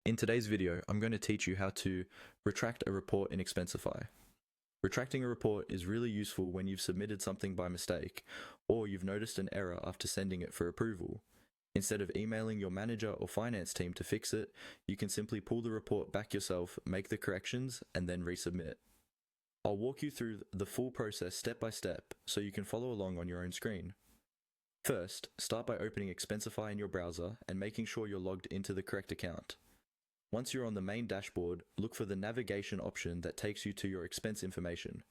In today's video, I'm going to teach you how to retract a report in Expensify. Retracting a report is really useful when you've submitted something by mistake, or you've noticed an error after sending it for approval. Instead of emailing your manager or finance team to fix it, you can simply pull the report back yourself, make the corrections, and then resubmit. I'll walk you through the full process step by step so you can follow along on your own screen. First, start by opening Expensify in your browser and making sure you're logged into the correct account. Once you're on the main dashboard, look for the navigation option that takes you to your expense information.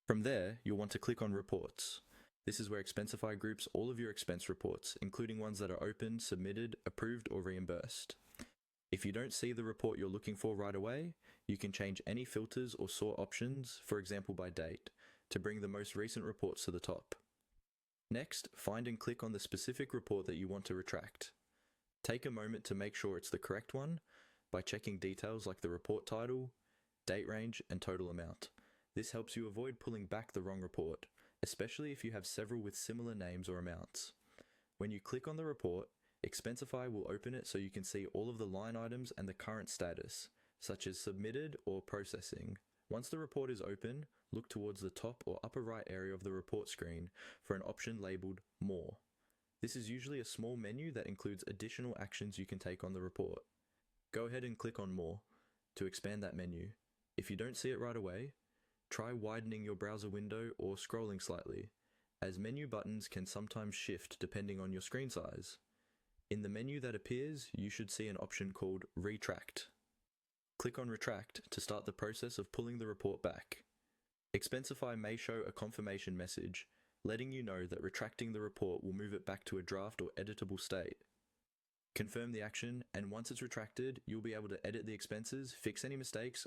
From there, you'll want to click on Reports. This is where Expensify groups all of your expense reports, including ones that are opened, submitted, approved, or reimbursed. If you don't see the report you're looking for right away, you can change any filters or sort options, for example by date, to bring the most recent reports to the top. Next, find and click on the specific report that you want to retract. Take a moment to make sure it's the correct one by checking details like the report title, date range, and total amount. This helps you avoid pulling back the wrong report, especially if you have several with similar names or amounts. When you click on the report, Expensify will open it so you can see all of the line items and the current status, such as submitted or processing. Once the report is open, look towards the top or upper right area of the report screen for an option labeled More. This is usually a small menu that includes additional actions you can take on the report. Go ahead and click on More to expand that menu. If you don't see it right away, try widening your browser window or scrolling slightly, as menu buttons can sometimes shift depending on your screen size. In the menu that appears, you should see an option called Retract. Click on Retract to start the process of pulling the report back. Expensify may show a confirmation message, letting you know that retracting the report will move it back to a draft or editable state. Confirm the action, and once it's retracted, you'll be able to edit the expenses, fix any mistakes,